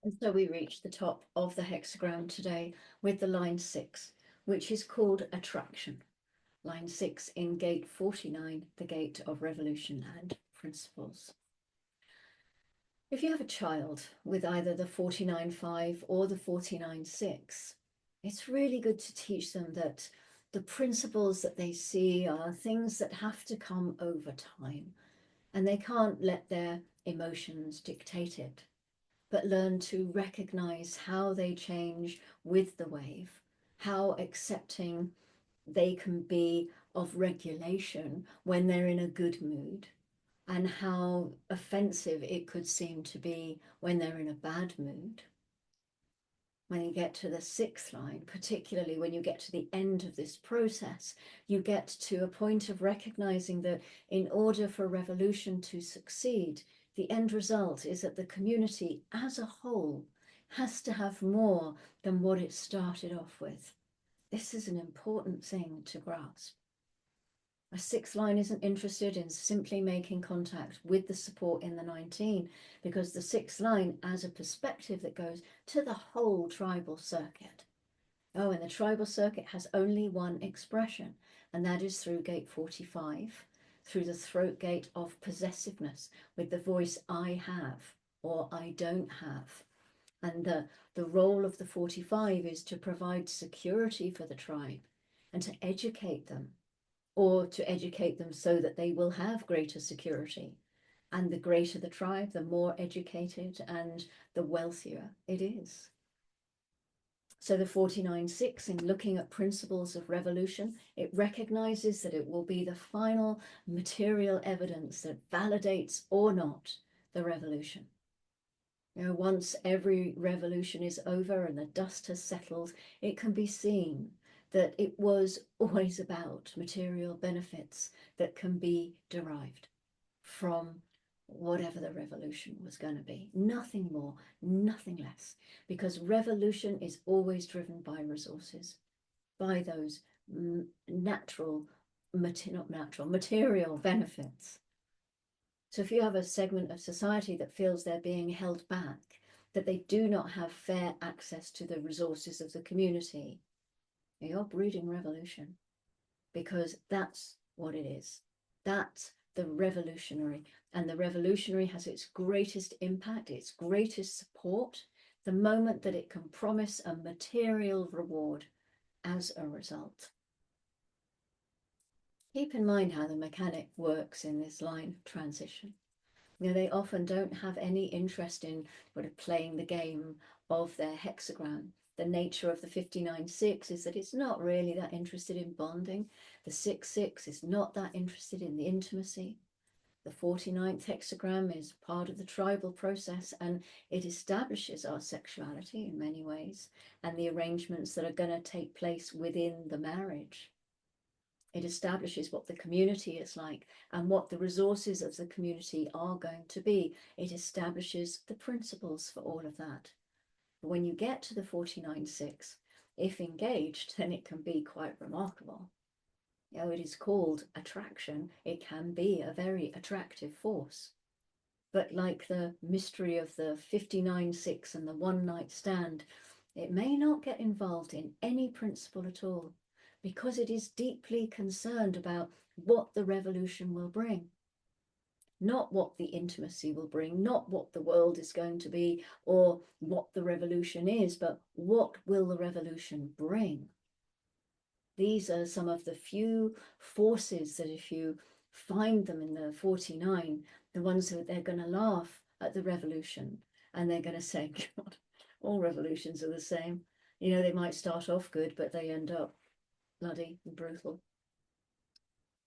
And so we reach the top of the hexagram today with the line 6, which is called attraction. Line 6 in gate 49, the gate of revolution and principles. If you have a child with either the 49.5 or the 49.6, it's really good to teach them that the principles that they see are things that have to come over time, and they can't let their emotions dictate it, but learn to recognize how they change with the wave, how accepting they can be of regulation when they're in a good mood, and how offensive it could seem to be when they're in a bad mood. When you get to the 6th line, particularly when you get to the end of this process, you get to a point of recognizing that in order for revolution to succeed, the end result is that the community as a whole has to have more than what it started off with. This is an important thing to grasp. A 6th line isn't interested in simply making contact with the support in the 19, because the 6th line has a perspective that goes to the whole tribal circuit. Oh, and the tribal circuit has only one expression, and that is through gate 45, through the throat gate of possessiveness, with the voice I have or I don't have. And the role of the 45 is to provide security for the tribe and to educate them, or to educate them so that they will have greater security. And the greater the tribe, the more educated and the wealthier it is. So the 49.6, in looking at principles of revolution, it recognizes that it will be the final material evidence that validates or not the revolution. You know, once every revolution is over and the dust has settled, it can be seen that it was always about material benefits that can be derived from whatever the revolution was going to be. Nothing more, nothing less, because revolution is always driven by resources, by those material benefits. So if you have a segment of society that feels they're being held back, that they do not have fair access to the resources of the community, you're breeding revolution, because that's what it is. That's the revolutionary. And the revolutionary has its greatest impact, its greatest support, the moment that it can promise a material reward as a result. Keep in mind how the mechanic works in this line of transition. You know, they often don't have any interest in sort of playing the game of their hexagram. The nature of the 59.6 is that it's not really that interested in bonding. The 6.6 is not that interested in the intimacy. The 49th hexagram is part of the tribal process, and it establishes our sexuality in many ways and the arrangements that are going to take place within the marriage. It establishes what the community is like and what the resources of the community are going to be. It establishes the principles for all of that. But when you get to the 49.6, if engaged, then it can be quite remarkable. You know, it is called attraction. It can be a very attractive force. But like the mystery of the 59.6 and the one night stand, it may not get involved in any principle at all, because it is deeply concerned about what the revolution will bring. Not what the intimacy will bring, not what the world is going to be, or what the revolution is, but what will the revolution bring? These are some of the few forces that, if you find them in the 49, the ones that they're going to laugh at the revolution, and they're going to say, God, all revolutions are the same. You know, they might start off good, but they end up bloody and brutal.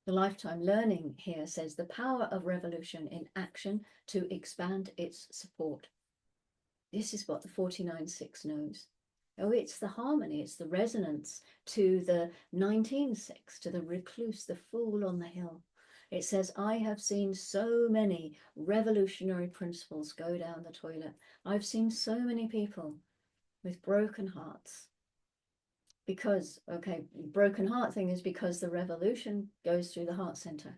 The lifetime learning here says the power of revolution in action to expand its support. This is what the 49.6 knows. Oh, it's the harmony, it's the resonance to the 19.6, to the recluse, the fool on the hill. It says, I have seen so many revolutionary principles go down the toilet. I've seen so many people with broken hearts. Because, okay, broken heart thing is because the revolution goes through the heart center.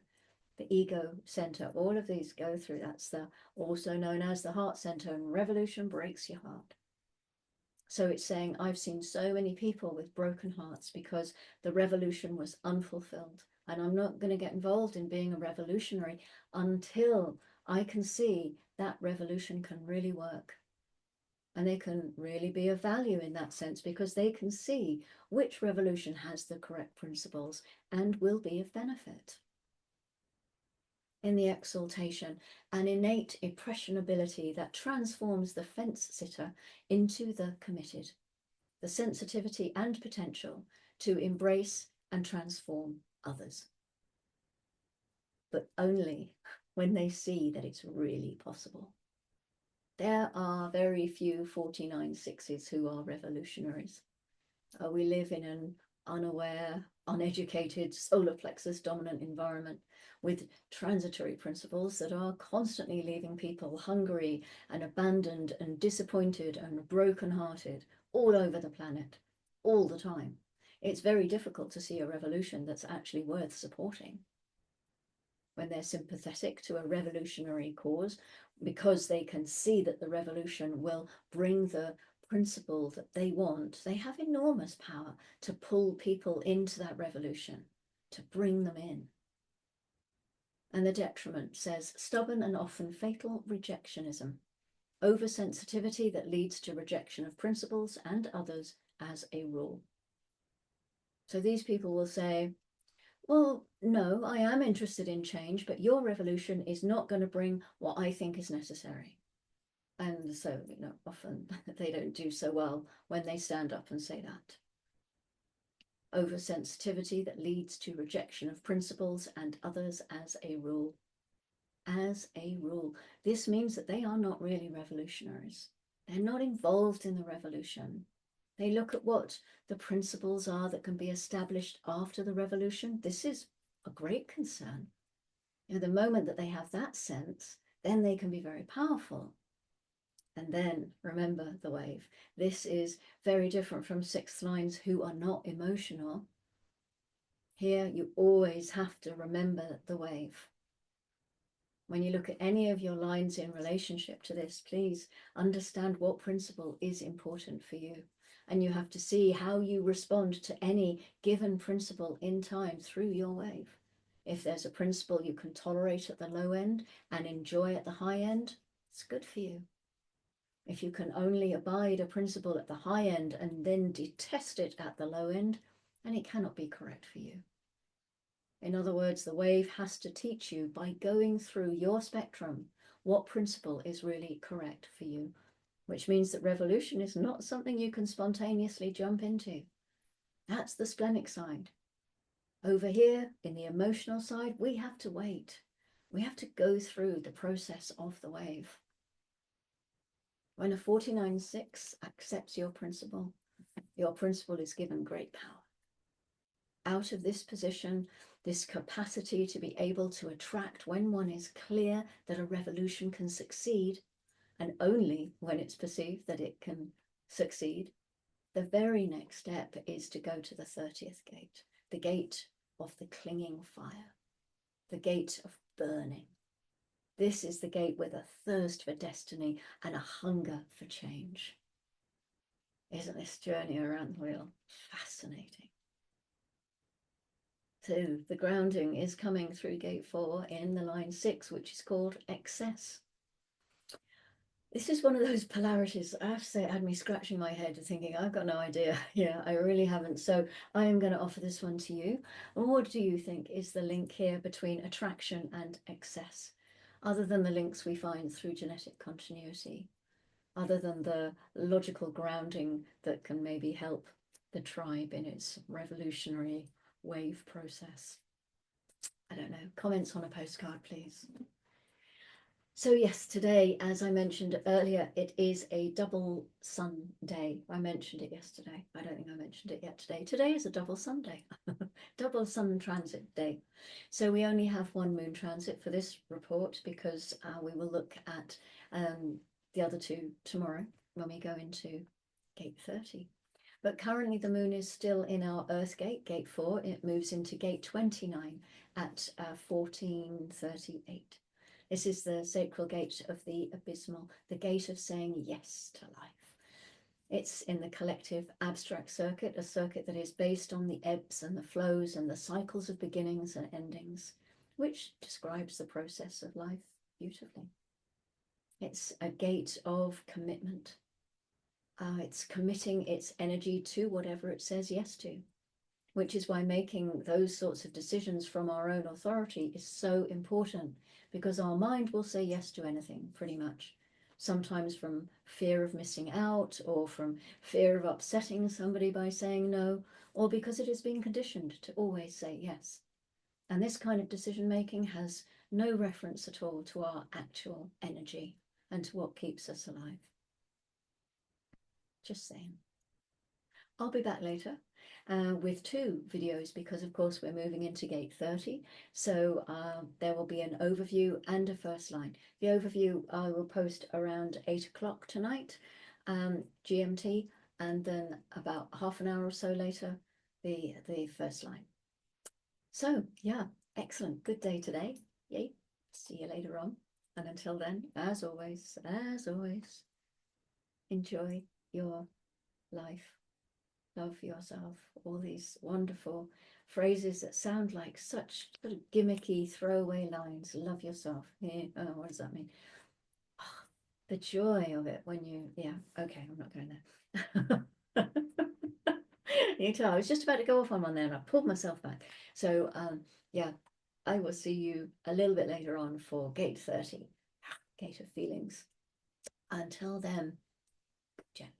the ego center, all of these go through. That's the also known as the heart center, and revolution breaks your heart. So it's saying, I've seen so many people with broken hearts because the revolution was unfulfilled. And I'm not going to get involved in being a revolutionary until I can see that revolution can really work. And they can really be of value in that sense, because they can see which revolution has the correct principles and will be of benefit. In the exaltation, an innate impressionability that transforms the fence sitter into the committed, the sensitivity and potential to embrace and transform others. But only when they see that it's really possible. There are very few 49 sixes who are revolutionaries. We live in an unaware, uneducated, solar plexus dominant environment with transitory principles that are constantly leaving people hungry and abandoned and disappointed and broken-hearted all over the planet, all the time. It's very difficult to see a revolution that's actually worth supporting when they're sympathetic to a revolutionary cause, because they can see that the revolution will bring the principle that they want. They have enormous power to pull people into that revolution, to bring them in. And the detriment says stubborn and often fatal rejectionism, oversensitivity that leads to rejection of principles and others as a rule. So these people will say, well, no, I am interested in change, but your revolution is not going to bring what I think is necessary. And so, often they don't do so well when they stand up and say that. Oversensitivity that leads to rejection of principles and others as a rule. As a rule. This means that they are not really revolutionaries. They're not involved in the revolution. They look at what the principles are that can be established after the revolution. This is a great concern. The moment that they have that sense, then they can be very powerful. And then remember the wave. This is very different from sixth lines who are not emotional. Here you always have to remember the wave. When you look at any of your lines in relationship to this, please understand what principle is important for you. And you have to see how you respond to any given principle in time through your wave. If there's a principle you can tolerate at the low end and enjoy at the high end, it's good for you. If you can only abide a principle at the high end and then detest it at the low end, then it cannot be correct for you. In other words, the wave has to teach you by going through your spectrum what principle is really correct for you, which means that revolution is not something you can spontaneously jump into. That's the splenic side. Over here, in the emotional side, we have to wait. We have to go through the process of the wave. When a 49-6 accepts your principle is given great power. Out of this position, this capacity to be able to attract when one is clear that a revolution can succeed, and only when it's perceived that it can succeed, the very next step is to go to the 30th gate, the gate of the clinging fire, the gate of burning. This is the gate with a thirst for destiny and a hunger for change. Isn't this journey around the wheel fascinating? So the grounding is coming through gate 4 in the line 6, which is called excess. This is one of those polarities, I have to say, it had me scratching my head and thinking, I've got no idea. Yeah, I really haven't. So I am going to offer this one to you. And what do you think is the link here between attraction and excess, other than the links we find through genetic continuity, other than the logical grounding that can maybe help the tribe in its revolutionary wave process? I don't know. Comments on a postcard, please. So yes, today, as I mentioned earlier, it is a double sun day. I mentioned it yesterday. I don't think I mentioned it yet today. Today is a double sun day, double sun transit day. So we only have one moon transit for this report because we will look at the other two tomorrow when we go into gate 30. But currently the moon is still in our Earth gate, gate 4. It moves into gate 29 at 14:38. This is the sacral gate of the abysmal, the gate of saying yes to life. It's in the collective abstract circuit, a circuit that is based on the ebbs and the flows and the cycles of beginnings and endings, which describes the process of life beautifully. It's a gate of commitment. It's committing its energy to whatever it says yes to, which is why making those sorts of decisions from our own authority is so important, because our mind will say yes to anything pretty much. Sometimes from fear of missing out, or from fear of upsetting somebody by saying no, or because it has been conditioned to always say yes. And this kind of decision making has no reference at all to our actual energy and to what keeps us alive. Just saying. I'll be back later with 2 videos, because of course we're moving into gate 30. So there will be an overview and a first line. The overview I will post around 8 o'clock tonight, GMT, and then about half an hour or so later, the first line. So yeah, excellent. Good day today. Yay. See you later on. And until then, as always, enjoy your life. Love yourself. All these wonderful phrases that sound like such sort of gimmicky throwaway lines. Love yourself. Yeah. Oh, what does that mean? Oh, the joy of it when you, yeah, okay, I'm not going there. You tell, I was just about to go off on one there and I pulled myself back. So yeah, I will see you a little bit later on for gate 30, gate of feelings. Until then, gently.